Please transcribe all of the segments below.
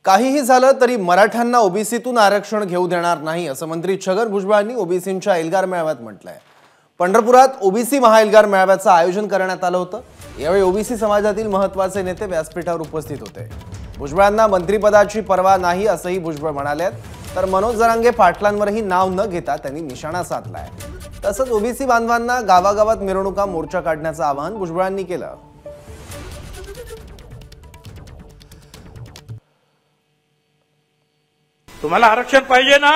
काहीही झालं तरी मराठ्यांना ओबीसीतून आरक्षण घेऊ देणार नाही असं मंत्री छगन भुजबळांनी ओबीसींच्या एल्गार मेळाव्यात म्हटलंय। पंढरपुरात ओबीसी महाएल्गार मेळाव्याचं आयोजन करण्यात आलं होतं। यावेळी ओबीसी समाजातील महत्त्वाचे नेते व्यासपीठावर उपस्थित होते। भुजबळांना मंत्रिपदाची पर्वा नाही असंही भुजबळ म्हणाले। तर मनोज जरांगे पाटलांवरही नाव न घेता त्यांनी निशाणा साधलाय। तसंच ओबीसी बांधवांना गावागावात मिरवणुका मोर्चा काढण्याचं आवाहन भुजबळांनी केलं। तुम्हाला आरक्षण पाहिजे ना,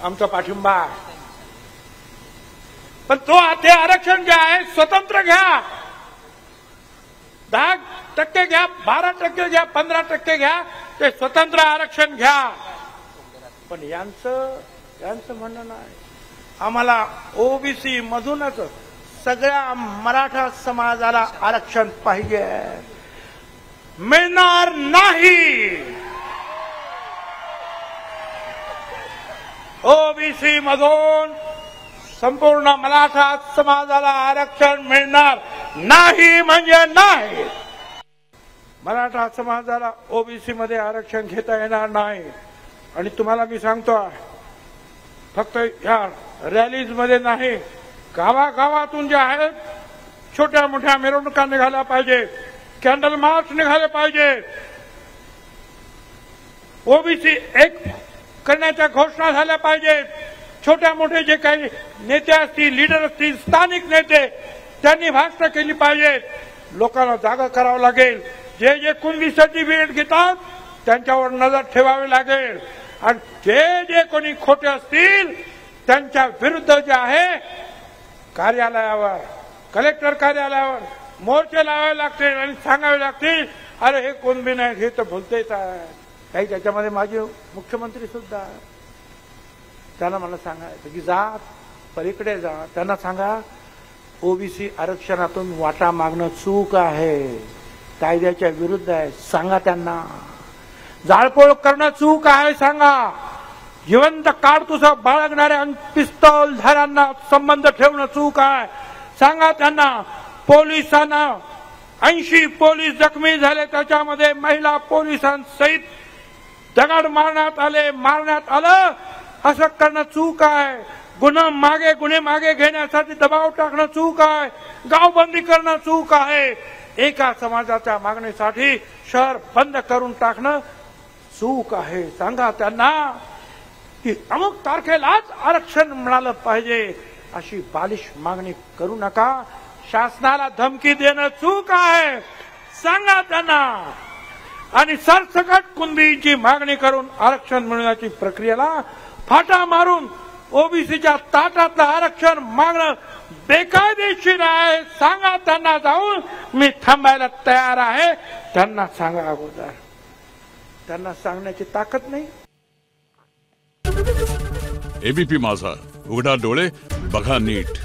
आमचा पाठिंबा, पण तो ते आरक्षण जे आहे स्वतंत्र घ्या। 10% घ्या, 12% घ्या, 15% घ्या, ते स्वतंत्र आरक्षण घ्या। पण यांचं म्हणणं नाही, आम्हाला ओबीसी मधूनच सगळ्या मराठा समाजाला आरक्षण पाहिजे, मिळणार नाही। ओबीसी मधून संपूर्ण मराठा समाजाला आरक्षण मिळणार नाही म्हणजे नाही। मराठा समाजाला ओबीसी मध्ये आरक्षण घेता येणार नाही। आणि तुम्हाला मी सांगतो, फक्त या रॅलीज मध्ये नाही, गावागावातून जे आहेत छोट्या मोठ्या मिरवणुका निघाल्या पाहिजे, कॅन्डल मार्च निघाले पाहिजे, ओबीसी एक करण्याच्या घोषणा झाल्या पाहिजेत। छोट्या मोठे जे काही नेते असतील, लीडर असतील, स्थानिक नेते, त्यांनी भाषणं केली पाहिजेत। लोकांना जागा करावं लागेल। जे जे कुणबी सर्टिफिकेट घेतात त्यांच्यावर नजर ठेवावी लागेल। आणि जे कोणी खोटे असतील त्यांच्या विरुद्ध जे आहे कार्यालयावर, कलेक्टर कार्यालयावर मोर्चे लावावे लागतील आणि सांगावे लागतील, अरे हे कुणबी नाही घेत बोलतेच आहे। काही त्याच्यामध्ये माझे मुख्यमंत्री सुद्धा, त्यांना मला सांगायचं की जा पलीकडे जा, त्यांना सांगा ओबीसी आरक्षणातून वाटा मागणं चूक आहे, कायद्याच्या विरुद्ध आहे, सांगा त्यांना। जाळपोळ करणं चूक आहे सांगा। जिवंत काडतुसं बाळगणाऱ्या पिस्तूलधाऱ्यांना संबंध ठेवणं चूक आहे सांगा त्यांना। पोलिसांना 80 पोलीस जखमी झाले, त्याच्यामध्ये महिला पोलिसांसहित दगड मारण्यात आलं, असं करणं चूक आहे। गुन्हे मागे घेण्यासाठी दबाव टाकणं चूक आहे, गावबंदी करणं चूक आहे। एका समाजाच्या मागणीसाठी शहर बंद करून टाकणं चूक आहे। सांगा त्यांना की अमुक तारखेलाच आरक्षण मिळालं पाहिजे, अशी बालिश मागणी करू नका। शासनाला धमकी देणं चूक आहे, सांगा त्यांना। आणि सरसकट कुणबीची मागणी करून आरक्षण मिळवण्याची प्रक्रियेला फाटा मारून ओबीसीच्या ताटातलं आरक्षण मागणं बेकायदेशीर आहे, सांगा त्यांना। जाऊन मी थांबायला तयार आहे, त्यांना सांगा अगोदर। त्यांना सांगण्याची ताकद नाही। एबीपी माझा, उघडा डोळे बघा नीट।